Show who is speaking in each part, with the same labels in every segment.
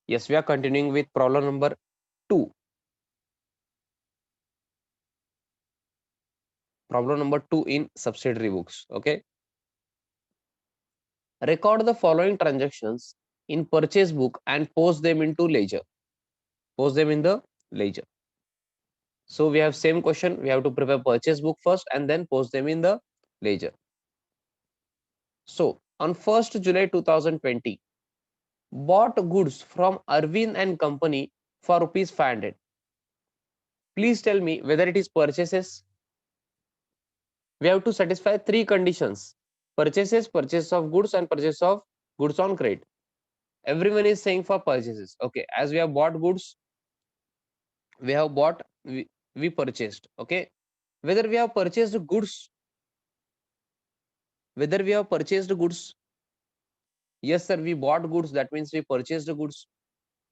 Speaker 1: Yes, we are continuing with problem number 2. Problem number 2 in subsidiary books. Okay. Record the following transactions in purchase book and post them into ledger. Post them in the ledger. So we have same question. We have to prepare purchase book first and then post them in the ledger. So on 1st July 2020, bought goods from Arvind and Company for rupees 500. Please tell me whether it is purchases. We have to satisfy three conditions: purchases, purchase of goods, and purchase of goods on credit. Everyone is saying for purchases. Okay, as we have bought goods, we have bought, we purchased. Okay, whether we have purchased goods, whether we have purchased goods, yes sir, we bought goods, that means we purchased the goods.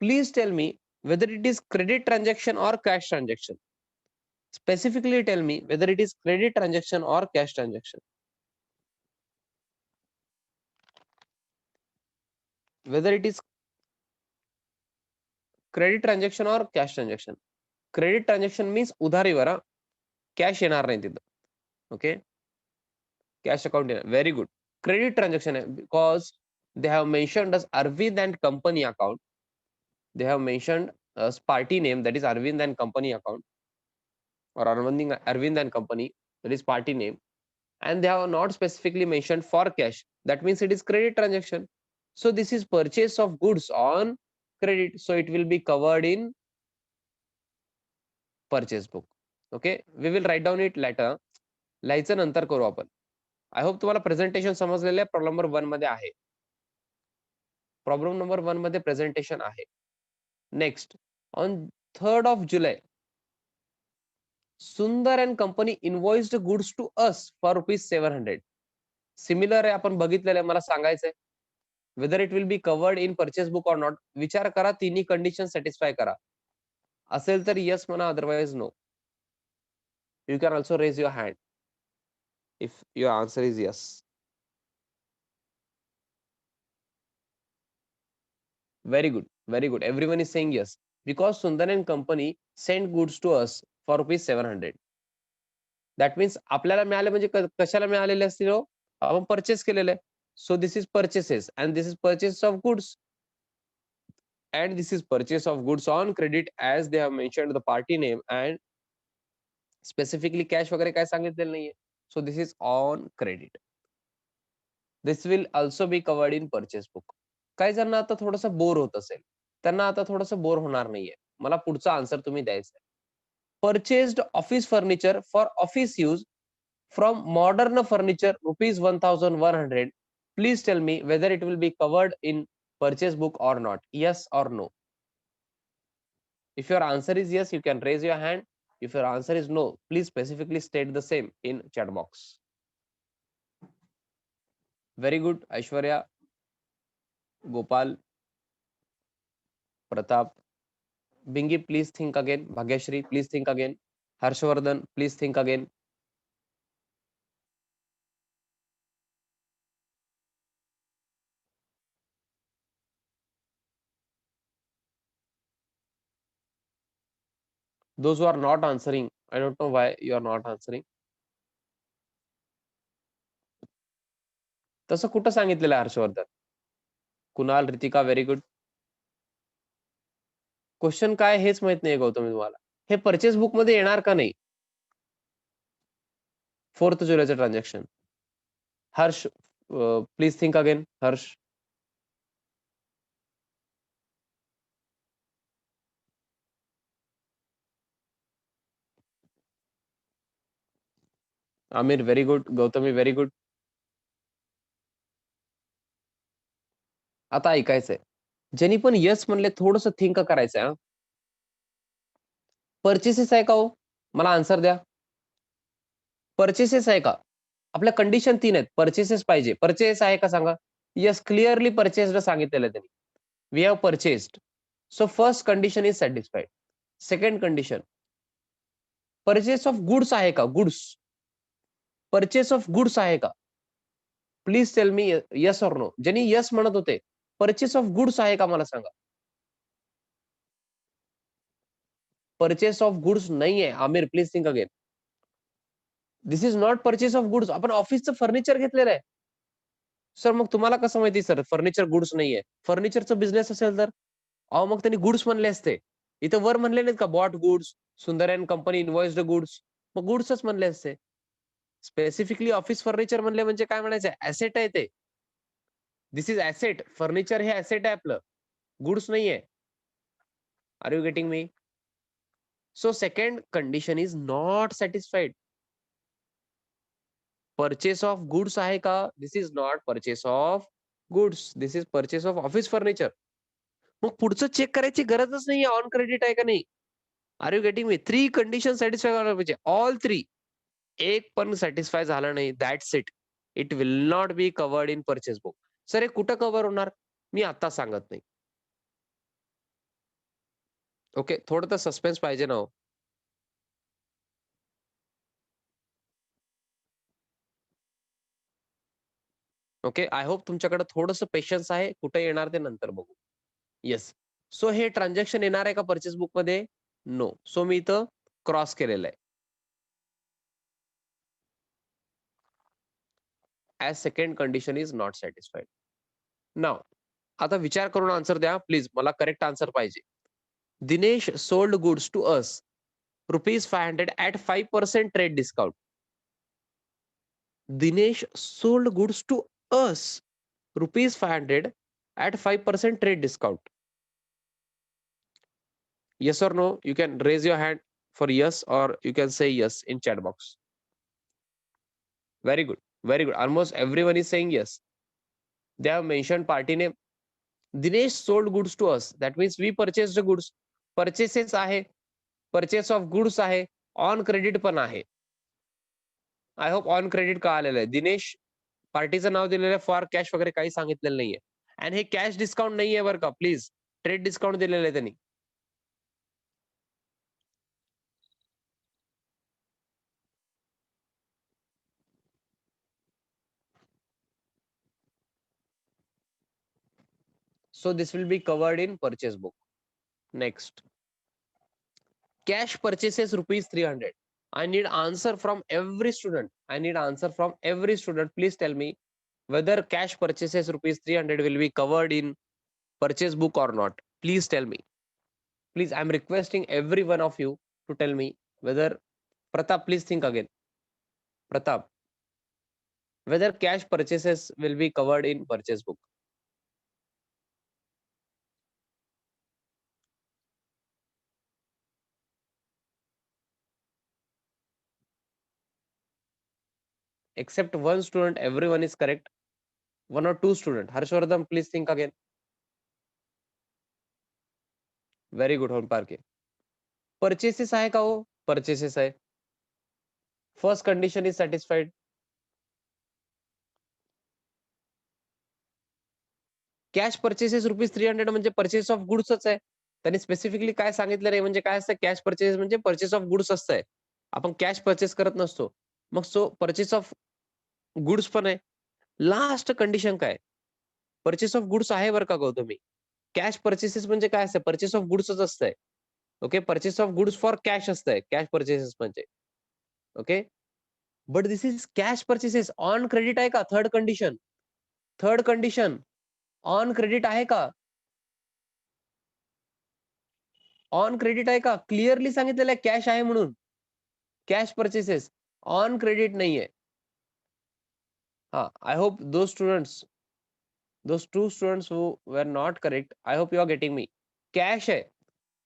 Speaker 1: Please tell me whether it is credit transaction or cash transaction. Specifically tell me whether it is credit transaction or cash transaction. Whether it is credit transaction or cash transaction. Credit transaction means उधारीवर, cash येणार नाही तिथं. Okay, cash account येणार. Very good. Credit transaction आहे because they have mentioned as Arvind and Company account. They have mentioned as party name, that is Arvind and Company account, or Arvind and Company, that is party name, and they have not specifically mentioned for cash. That means it is credit transaction. So this is purchase of goods on credit, so it will be covered in purchase book. Okay, we will write down it later. लिहायचं नंतर करू आपण. I hope तुम्हाला presentation समजलेलं आहे. Problem number 1 मध्ये आहे. Problem number 1 मध्ये presentation आहे. Next, on 3rd of July, Sundar and company invoiced goods to us for ₹700. Similar आहे, आपण बघितलेलं आहे. मला सांगायचंय whether it will be covered in purchase book or not. विचार करा, तिन्ही कंडिशन सॅटिस्फाय करा. असेल तर येस म्हणा, otherwise no. You can also raise your hand if your answer is yes. Very good, very good. Everyone is saying yes because Sundar and company sent goods to us for ₹700. That means आपल्याला मिळाले म्हणजे कशाला मिळालेले असतील हो? आपण purchase केलेले. So this is purchases and this is purchase of goods, and this is purchase of goods on credit as they have mentioned the party name and specifically cash वगैरे काय सांगितलेलं नाहीये. So this is on credit. This will also be covered in purchase book. काही जणांना आता थोडंसं bore होत असेल, त्यांना आता थोडंसं बोर होणार नाहीये. मला पुढचा आन्सर तुम्ही द्यायचा आहे. Purchased office furniture for office use from Modern Furniture ₹1,100. Please tell me whether it will be covered in purchase book or not. Yes or no? If your answer is yes, you can raise your hand. If your answer is no, please specifically state the same in chat box. Very good, Aishwarya, Gopal, Pratap. Bingi, please think again. Bhagyashri, please think again. Harshvardhan, please think again. Those who are not answering, I don't know why you are not answering. तसं कुठं सांगितलेलं आहे Harshvardhan? Kunal, Ritika, very good. Question काय हेच माहित नाही गौतमी तुम्हाला. हे purchase book मध्ये येणार का नाही? 4th जुलैचं transaction. Harsh, please think again. Harsh, Aamir very good, Gautami very good. आता ऐकायचंय, ज्यांनी पण यस म्हणले थोडस थिंक करायचंय. हा, परचेसेस आहे का हो? मला आन्सर द्या. परचेसेस आहे का? आपल्या कंडिशन 3 आहेत. परचेसेस पाहिजे. परचेस आहे का सांगा? येस, क्लिअरली परचेस्ड सांगितलेलं आहे त्यांनी. We have purchased. So first condition is satisfied. Second condition, purchase of goods आहे का? गुड्स, परचेस ऑफ गुड्स आहे का? Please tell me yes or no. ज्यांनी यस म्हणत होते, परचेस ऑफ गुड्स आहे का मला सांगा. परचेस ऑफ गुड्स नाही आहे. Aamir please think again. This is not purchase of goods. आपण ऑफिसचं फर्निचर घेतलेलं आहे. सर मग तुम्हाला कसं माहिती सर फर्निचर गुड्स नाहीये? फर्निचरचा बिझनेस असेल तर अहो मग त्यांनी गुड्स म्हणले असते. इथं वर म्हणले नाहीत का बॉट गुड्स, सुंदर अँड कंपनी इन्व्हॉइस्ड गुड्स, मग गुड्सच म्हणले असते. स्पेसिफिकली ऑफिस फर्निचर म्हणले म्हणजे काय म्हणायचं? ऍसेट आहे ते. This is asset. फर्निचर हे ऍसेट आहे आपलं, गुड्स नाहीये. Are you getting me? So second condition is not satisfied. Purchase of goods आहे का? This is not purchase of goods. This is purchase of office furniture. मग पुढचं check करायची गरजच नाहीये ऑन क्रेडिट आहे का नाही. Are you getting me? 3 condition satisfy व्हायला पाहिजे. ऑल 3. एक पण सॅटिस्फाय झालं नाही, that's it. It will not be covered in purchase book. Sir हे कुठं कव्हर होणार? मी आता सांगत नाही. ओके, थोडं तर सस्पेन्स पाहिजे ना हो. ओके, आय होप तुमच्याकडे थोडंसं पेशन्स आहे. कुठे येणार ते नंतर बघू. येस. सो हे ट्रान्झॅक्शन येणार आहे का पर्चेस बुक मध्ये? नो. सो मी इथं क्रॉस केलेलं आहे. As second condition is not satisfied. नाव आता विचार करून आन्सर द्या प्लीज. मला करेक्ट आन्सर पाहिजे. Dinesh sold goods to us ₹500 at 5% trade discount. Dinesh sold goods to us ₹500 at 5% trade discount. Yes or no? You can raise your hand for yes or you can say yes in chat box. Very good. Very good. Almost everyone is saying yes. They have mentioned party name. Dinesh sold goods to us. That means we purchased the goods. Purchases आहे. Purchase of goods आहे. On credit पण आहे. I hope on credit का आलेलं आहे. दिनेश पार्टीचं नाव दिलेलं आहे. फॉर कॅश वगैरे काही सांगितलेलं नाहीये. आणि हे कॅश डिस्काउंट नाहीये बरं का प्लीज. ट्रेड डिस्काउंट दिलेलं आहे त्यांनी. So this will be covered in purchase book. Next. Cash purchases ₹300. I need answer from every student. I need answer from every student. Please tell me whether cash purchases ₹300 will be covered in purchase book or not. Please tell me. Please, I'm requesting every one of you to tell me whether Pratap, please think again. Pratap, whether cash purchases will be covered in purchase book. Except one student, everyone is correct. One or two student. Harshvardhan, please think again. Very good, Home Parke. Purchases आहे का हो? Purchases आहे. First condition is satisfied. Cash purchases ₹300 म्हणजे purchase of गुड्सच आहे. त्यांनी specifically काय सांगितलं नाही म्हणजे काय असतं कॅश परचेस म्हणजे परचेस ऑफ गुड्स असतंय. आपण कॅश परचेस करत नसतो. मग सो परचेस ऑफ गुड्स पण आहे. लास्ट कंडिशन काय? परचेस ऑफ गुड्स आहे बरं का गौतमी. कॅश परचेसेस म्हणजे काय असतं? परचेस ऑफ गुड्सच असतंय. Okay, purchase of goods for cash असतंय. कॅश परचेसेस म्हणजे. Okay. But this is cash purchases on credit आहे का? Third condition. Third condition on credit आहे का? ऑन क्रेडिट आहे का? क्लिअरली सांगितलेलं आहे कॅश आहे म्हणून. कॅश परचेसेस ऑन क्रेडिट नाहीये. हां, I hope those two students who were not correct, I hope you are getting me. Cash आहे.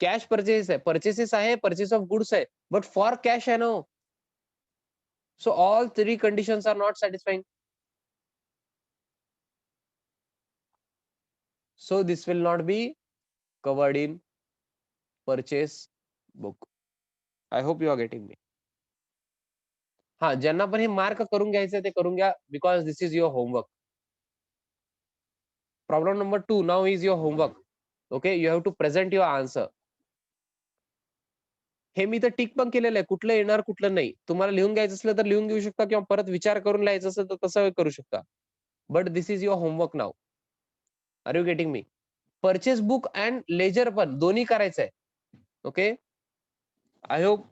Speaker 1: कॅश परचेस आहे. परचेसेस आहे, परचेस ऑफ गुड्स आहे. बट फॉर कॅश आहे ना हो. So all 3 conditions are not satisfying. So this will not be covered in purchase book. I hope you are getting me. हां, ज्यांना पण हे मार्क करून घ्यायचं ते करून घ्या because this is your homework. Problem number 2 now is your homework. Okay, you have to present your answer. हे मी तर टिक पण केलेलं आहे. कुठलं येणार, कुठलं नाही. तुम्हाला लिहून घ्यायचं असलं तर लिहून घेऊ शकता किंवा परत विचार करून लिहायचं असेल तर तसं करू शकता. But this is your homework now. Are you getting me? Purchase book and ledger पण दोन्ही करायचं आहे. Okay. I hope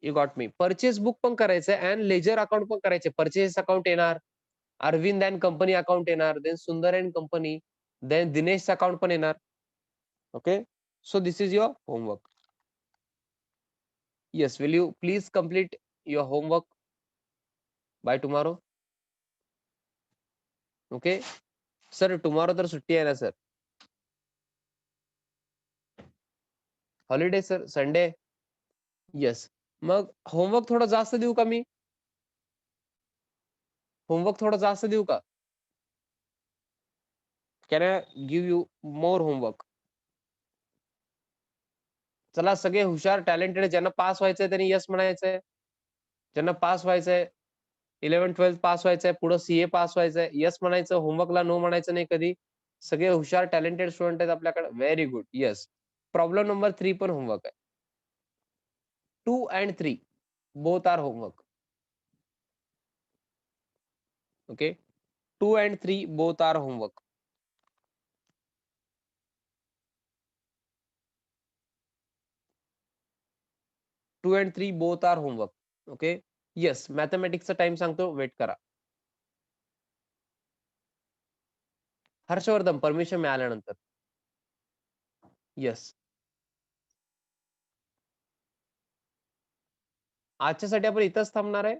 Speaker 1: you got me. Purchase book पण करायचंय अँड लेजर अकाउंट पण करायचे. परचेस अकाउंट येणार, अरविंद अँड कंपनी अकाउंट येणार, then Sundar and company, then Dinesh account पण येणार. Okay, so this is your homework. Yes, will you please complete your homework by tomorrow? Okay sir, tomorrow तर सुट्टी आहे ना sir? Holiday sir, Sunday. Yes, मग homework थोडं जास्त देऊ का मी? होमवर्क थोडं जास्त देऊ का? Can I give you more homework? चला, सगळे हुशार टॅलेंटेड ज्यांना पास व्हायचंय त्यांनी यस म्हणायचंय. ज्यांना पास व्हायचंय, 11-12 पास व्हायचंय, पुढे सीए पास व्हायचंय, यस म्हणायचं. होमवर्कला नो म्हणायचं नाही कधी. सगळे हुशार टॅलेंटेड स्टुडंट आहेत आपल्याकडे. Very good. Yes, problem number 3 पण होमवर्क आहे. 2 and 3 both are homework. Okay, 2 and 3 both are homework. Two and three both are homework. Okay, yes, मॅथमॅटिक्सचा टाइम सांगतो, वेट करा. हर्षवर्धन, परमिशन मिळाल्यानंतर. येस, आजच्यासाठी आपण इथंच थांबणार आहे.